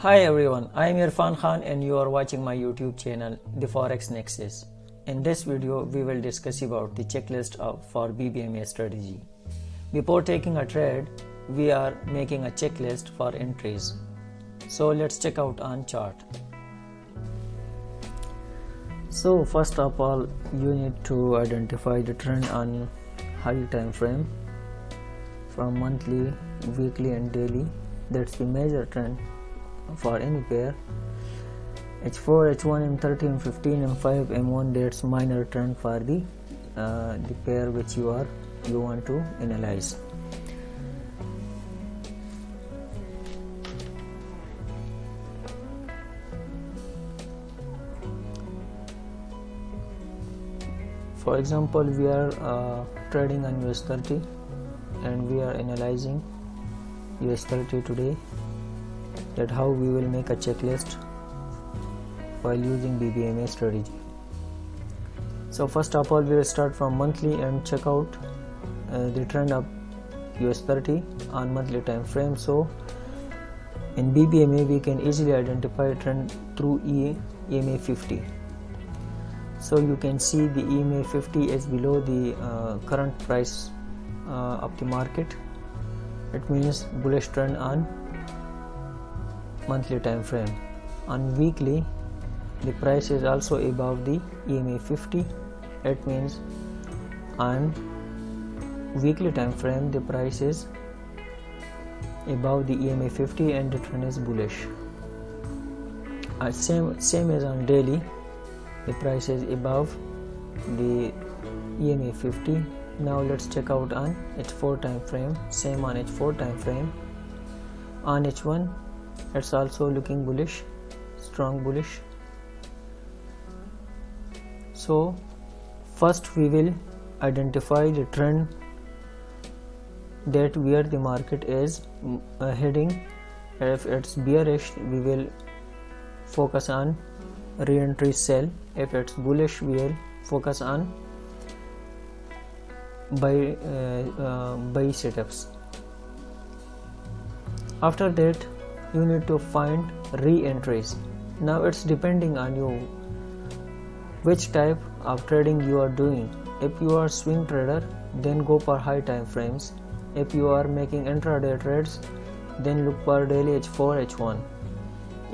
Hi everyone, I am Irfan Khan and you are watching my YouTube channel, The Forex Nexus. In this video, we will discuss about the checklist for Bbma strategy. Before taking a trade, we are making a checklist for entries. So let's check out on chart. So first of all, you need to identify the trend on high time frame from monthly, weekly and daily. That's the major trend for any pair. H4, H1, M30, M15, M5, M1. That's minor trend for the pair which you want to analyze. For example, we are trading on US30 and we are analyzing US30 today. That how we will make a checklist while using Bbma strategy. So first of all, we will start from monthly and check out the trend of US30 on monthly time frame. So in Bbma we can easily identify trend through Bbma 50. So you can see the Bbma 50 is below the current price of the market. It means bullish trend on monthly time frame. On weekly, the price is also above the Bbma 50. It means on weekly time frame the price is above the Bbma 50 and the trend is bullish. Same as on daily, the price is above the Bbma 50. Now let's check out on H4 time frame. Same on H4 time frame. On H1, it's also looking bullish, strong bullish. So first we will identify the trend that where the market is heading. If it's bearish, we will focus on re-entry sell. If it's bullish, we will focus on buy setups. After that, you need to find re-entries. Now it's depending on you which type of trading you are doing. If you are swing trader, then go for high time frames. If you are making intraday trades, then look for daily H4, H1.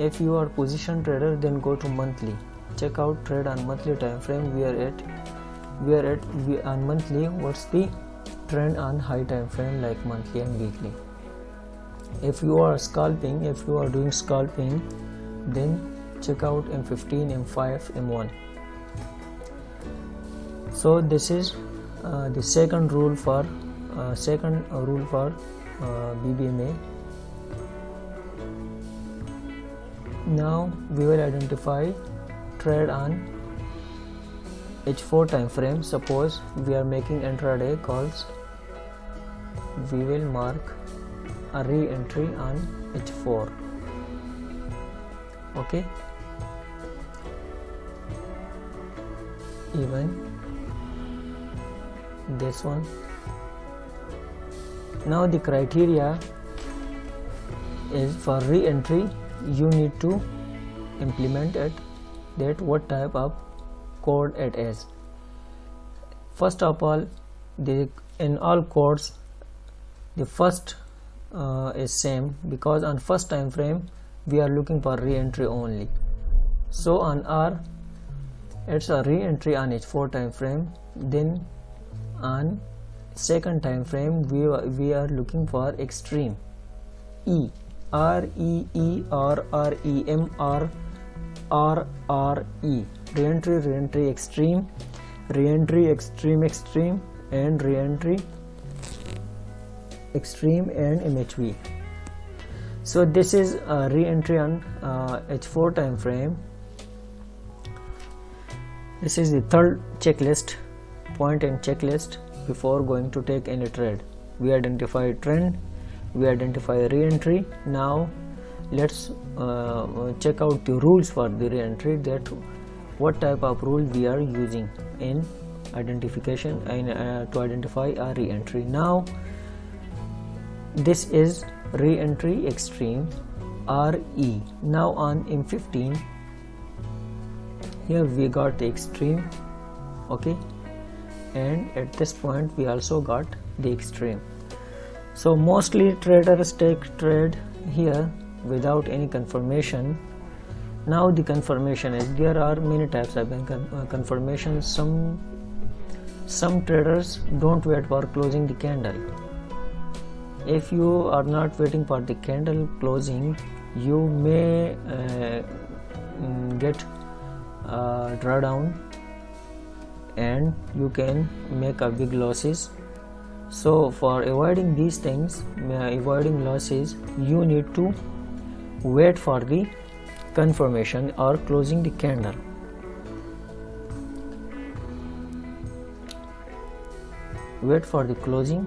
If you are position trader, then go to monthly. Check out trade on monthly time frame. We are on monthly. What's the trend on high time frame like monthly and weekly? If you are scalping, if you are doing scalping, then check out M15, M5, M1. So this is the second rule for Bbma. Now we will identify trade on H4 time frame. Suppose we are making intraday calls, we will mark a re-entry on H4. Okay, even this one. Now the criteria is for re-entry, you need to implement it, that what type of code it is. First of all, in all codes the first is same, because on first time frame we are looking for re-entry only. So on R, it's a re-entry on H4 time frame. Then on second time frame we are looking for extreme, E, R E E R R E M R R R E, re-entry, extreme, re-entry, extreme, and re-entry, extreme and MHV. So this is a re-entry on H4 time frame. This is the third checklist, point and checklist before going to take any trade. We identify trend, we identify re-entry. Now let's check out the rules for the re-entry, that what type of rule we are using in identification and to identify a re-entry. Now this is re-entry extreme, RE. Now on M15, here we got the extreme, okay, and at this point we also got the extreme. So mostly traders take trade here without any confirmation. Now the confirmation is, there are many types of confirmations. Some traders don't wait for closing the candle. If you are not waiting for the candle closing, you may get drawdown and you can make a big losses. So for avoiding these things, avoiding losses, you need to wait for the confirmation or closing the candle. Wait for the closing.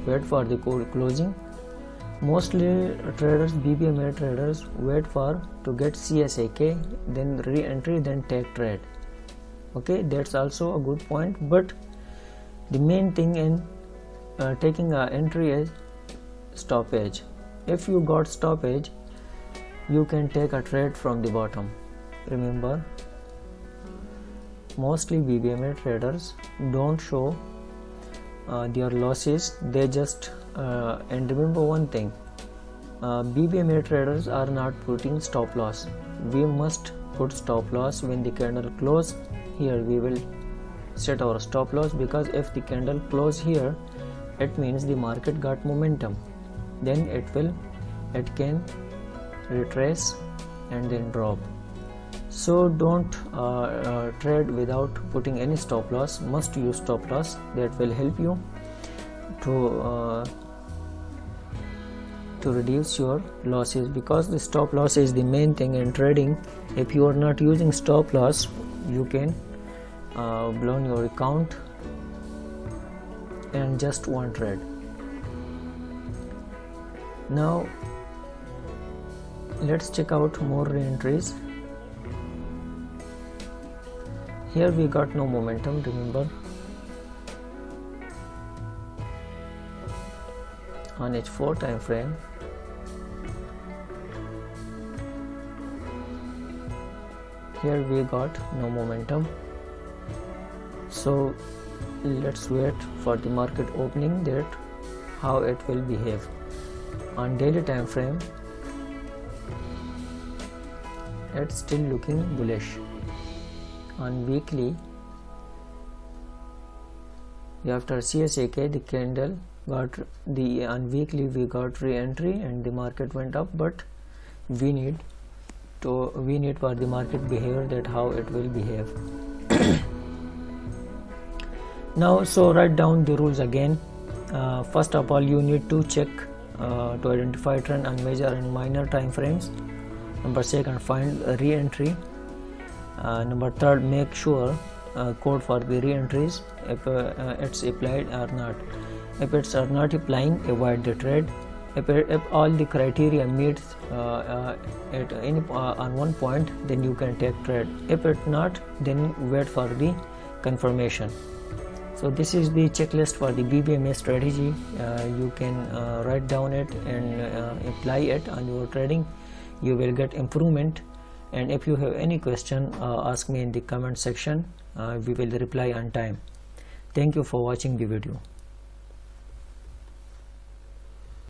Wait for the closing. Mostly traders, Bbma traders, wait for to get CSAK, then re-entry, then take trade. Okay, that's also a good point. But the main thing in taking an entry is stoppage. If you got stoppage, you can take a trade from the bottom. Remember, mostly Bbma traders don't show their losses. They just and remember one thing, Bbma traders are not putting stop loss. We must put stop loss when the candle close. Here we will set our stop loss, because if the candle close here, it means the market got momentum, then it can retrace and then drop. So don't trade without putting any stop loss. Must use stop loss. That will help you to reduce your losses, because the stop loss is the main thing in trading. If you are not using stop loss, you can blow your account and just one trade. Now let's check out more re-entries. Here we got no momentum, remember. On H4 time frame, here we got no momentum. So let's wait for the market opening, that how it will behave. On daily time frame, it's still looking bullish. On weekly, after CSAK, the candle got the, on weekly we got re-entry and the market went up, but we need for the market behavior, that how it will behave. Now, so write down the rules again. First of all, you need to check to identify trend on major and minor time frames. Number second, find a re-entry. Number third, make sure code for the re-entries, if it's applied or not. If it's not applying, avoid the trade. If all the criteria meets at any on one point, then you can take trade. If it's not, then wait for the confirmation. So this is the checklist for the Bbma strategy. You can write down it and apply it on your trading. You will get improvement. And if you have any question, ask me in the comment section. We will reply on time. Thank you for watching the video.